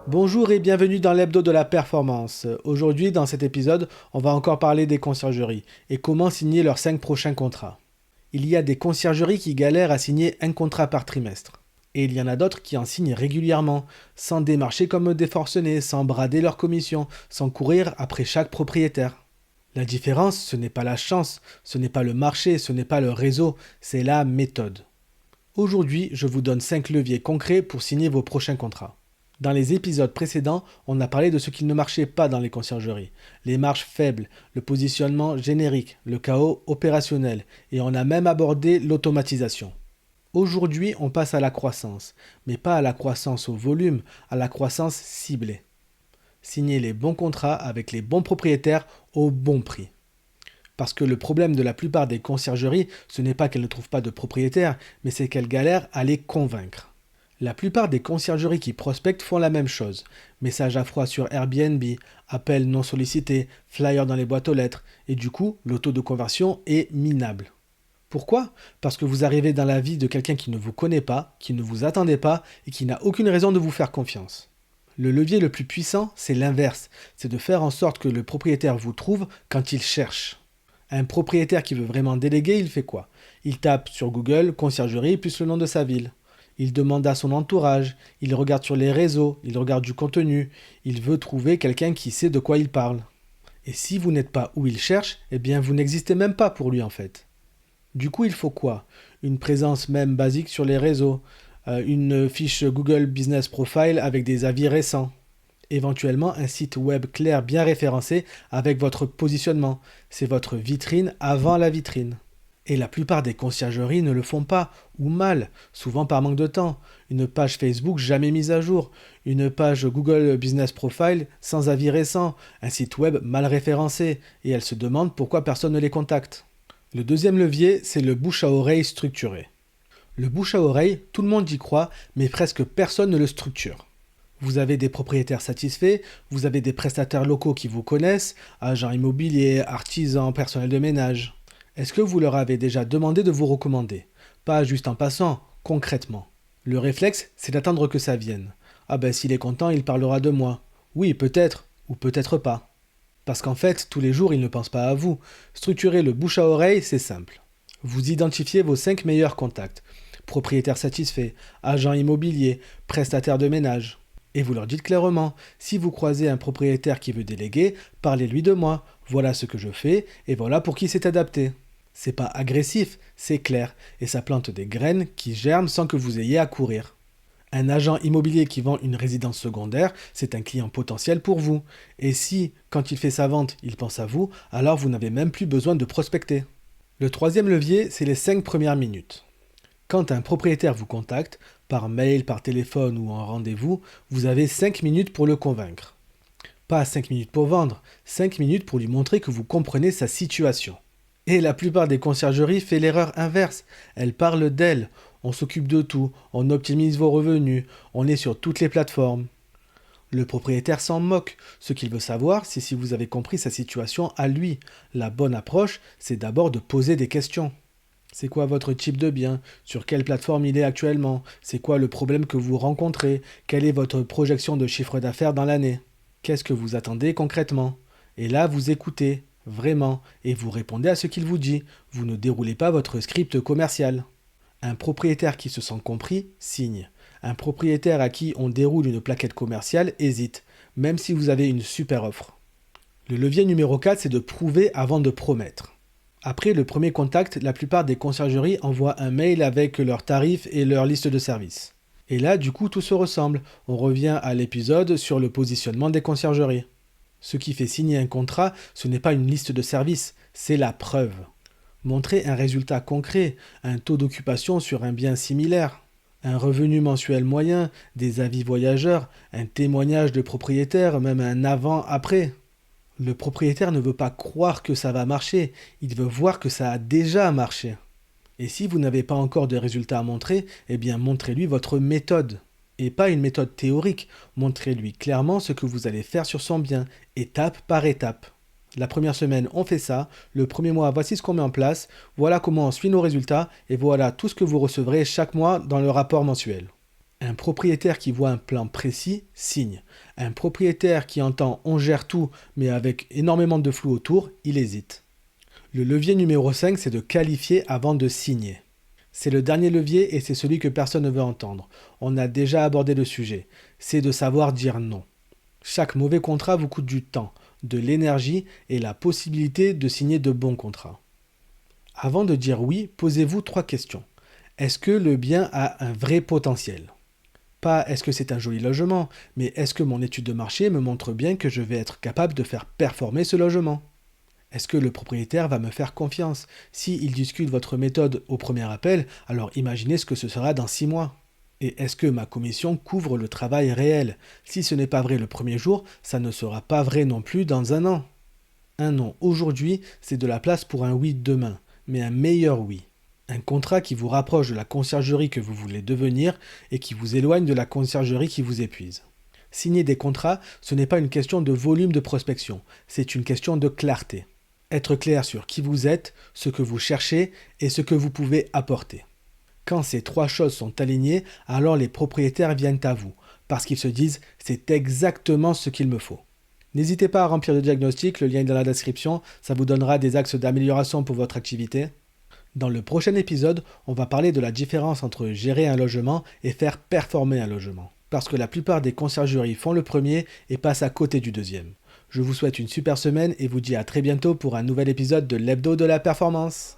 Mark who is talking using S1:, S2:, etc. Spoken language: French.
S1: Bonjour et bienvenue dans l'hebdo de la performance. Aujourd'hui, dans cet épisode, on va encore parler des conciergeries et comment signer leurs 5 prochains contrats. Il y a des conciergeries qui galèrent à signer un contrat par trimestre. Et il y en a d'autres qui en signent régulièrement, sans démarcher comme des forcenés, sans brader leurs commissions, sans courir après chaque propriétaire. La différence, ce n'est pas la chance, ce n'est pas le marché, ce n'est pas le réseau, c'est la méthode. Aujourd'hui, je vous donne 5 leviers concrets pour signer vos prochains contrats. Dans les épisodes précédents, on a parlé de ce qui ne marchait pas dans les conciergeries, les marges faibles, le positionnement générique, le chaos opérationnel, et on a même abordé l'automatisation. Aujourd'hui, on passe à la croissance, mais pas à la croissance au volume, à la croissance ciblée. Signer les bons contrats avec les bons propriétaires au bon prix. Parce que le problème de la plupart des conciergeries, ce n'est pas qu'elles ne trouvent pas de propriétaires, mais c'est qu'elles galèrent à les convaincre. La plupart des conciergeries qui prospectent font la même chose. Messages à froid sur Airbnb, appels non sollicités, flyers dans les boîtes aux lettres, et du coup, le taux de conversion est minable. Pourquoi ? Parce que vous arrivez dans la vie de quelqu'un qui ne vous connaît pas, qui ne vous attendait pas et qui n'a aucune raison de vous faire confiance. Le levier le plus puissant, c'est l'inverse, c'est de faire en sorte que le propriétaire vous trouve quand il cherche. Un propriétaire qui veut vraiment déléguer, il fait quoi ? Il tape sur Google, conciergerie, plus le nom de sa ville. Il demande à son entourage, il regarde sur les réseaux, il regarde du contenu, il veut trouver quelqu'un qui sait de quoi il parle. Et si vous n'êtes pas où il cherche, eh bien vous n'existez même pas pour lui en fait. Du coup, il faut quoi ? Une présence même basique sur les réseaux, une fiche Google Business Profile avec des avis récents. Éventuellement, un site web clair bien référencé avec votre positionnement. C'est votre vitrine avant la vitrine. Et la plupart des conciergeries ne le font pas, ou mal, souvent par manque de temps. Une page Facebook jamais mise à jour, une page Google Business Profile sans avis récent, un site web mal référencé, et elles se demandent pourquoi personne ne les contacte. Le deuxième levier, c'est le bouche à oreille structuré. Le bouche à oreille, tout le monde y croit, mais presque personne ne le structure. Vous avez des propriétaires satisfaits, vous avez des prestataires locaux qui vous connaissent, agents immobiliers, artisans, personnel de ménage. Est-ce que vous leur avez déjà demandé de vous recommander ? Pas juste en passant, concrètement. Le réflexe, c'est d'attendre que ça vienne. Ah ben s'il est content, il parlera de moi. Oui, peut-être, ou peut-être pas. Parce qu'en fait, tous les jours, il ne pense pas à vous. Structurer le bouche à oreille, c'est simple. Vous identifiez vos 5 meilleurs contacts. Propriétaires satisfaits, agents immobiliers, prestataires de ménage. Et vous leur dites clairement, si vous croisez un propriétaire qui veut déléguer, parlez-lui de moi. Voilà ce que je fais, et voilà pour qui c'est adapté. C'est pas agressif, c'est clair, et ça plante des graines qui germent sans que vous ayez à courir. Un agent immobilier qui vend une résidence secondaire, c'est un client potentiel pour vous. Et si, quand il fait sa vente, il pense à vous, alors vous n'avez même plus besoin de prospecter. Le troisième levier, c'est les 5 premières minutes. Quand un propriétaire vous contacte, par mail, par téléphone ou en rendez-vous, vous avez 5 minutes pour le convaincre. Pas 5 minutes pour vendre, 5 minutes pour lui montrer que vous comprenez sa situation. Et la plupart des conciergeries fait l'erreur inverse. Elles parlent d'elles. On s'occupe de tout, on optimise vos revenus, on est sur toutes les plateformes. Le propriétaire s'en moque. Ce qu'il veut savoir, c'est si vous avez compris sa situation à lui. La bonne approche, c'est d'abord de poser des questions. C'est quoi votre type de bien ? Sur quelle plateforme il est actuellement ? C'est quoi le problème que vous rencontrez ? Quelle est votre projection de chiffre d'affaires dans l'année ? Qu'est-ce que vous attendez concrètement ? Et là, vous écoutez, vraiment, et vous répondez à ce qu'il vous dit. Vous ne déroulez pas votre script commercial. Un propriétaire qui se sent compris, signe. Un propriétaire à qui on déroule une plaquette commerciale hésite, même si vous avez une super offre. Le levier numéro 4, c'est de prouver avant de promettre. Après le premier contact, la plupart des conciergeries envoient un mail avec leurs tarifs et leur liste de services. Et là, du coup, tout se ressemble. On revient à l'épisode sur le positionnement des conciergeries. Ce qui fait signer un contrat, ce n'est pas une liste de services, c'est la preuve. Montrer un résultat concret, un taux d'occupation sur un bien similaire, un revenu mensuel moyen, des avis voyageurs, un témoignage de propriétaire, même un avant-après. Le propriétaire ne veut pas croire que ça va marcher, il veut voir que ça a déjà marché. Et si vous n'avez pas encore de résultats à montrer, eh bien montrez-lui votre méthode. Et pas une méthode théorique, montrez-lui clairement ce que vous allez faire sur son bien, étape par étape. La première semaine, on fait ça. Le premier mois, voici ce qu'on met en place. Voilà comment on suit nos résultats. Et voilà tout ce que vous recevrez chaque mois dans le rapport mensuel. Un propriétaire qui voit un plan précis signe. Un propriétaire qui entend on gère tout mais avec énormément de flou autour, il hésite. Le levier numéro 5, c'est de qualifier avant de signer. C'est le dernier levier et c'est celui que personne ne veut entendre. On a déjà abordé le sujet. C'est de savoir dire non. Chaque mauvais contrat vous coûte du temps, de l'énergie et la possibilité de signer de bons contrats. Avant de dire oui, posez-vous 3 questions. Est-ce que le bien a un vrai potentiel ? Pas est-ce que c'est un joli logement, mais est-ce que mon étude de marché me montre bien que je vais être capable de faire performer ce logement ? Est-ce que le propriétaire va me faire confiance ? S'il discute votre méthode au premier appel, alors imaginez ce que ce sera dans 6 mois. Et est-ce que ma commission couvre le travail réel ? Si ce n'est pas vrai le premier jour, ça ne sera pas vrai non plus dans un an. Un non aujourd'hui, c'est de la place pour un oui demain, mais un meilleur oui. Un contrat qui vous rapproche de la conciergerie que vous voulez devenir et qui vous éloigne de la conciergerie qui vous épuise. Signer des contrats, ce n'est pas une question de volume de prospection, c'est une question de clarté. Être clair sur qui vous êtes, ce que vous cherchez et ce que vous pouvez apporter. Quand ces 3 choses sont alignées, alors les propriétaires viennent à vous, parce qu'ils se disent « c'est exactement ce qu'il me faut ». N'hésitez pas à remplir le diagnostic, le lien est dans la description, ça vous donnera des axes d'amélioration pour votre activité. Dans le prochain épisode, on va parler de la différence entre gérer un logement et faire performer un logement. Parce que la plupart des conciergeries font le premier et passent à côté du deuxième. Je vous souhaite une super semaine et vous dis à très bientôt pour un nouvel épisode de l'Hebdo de la Performance.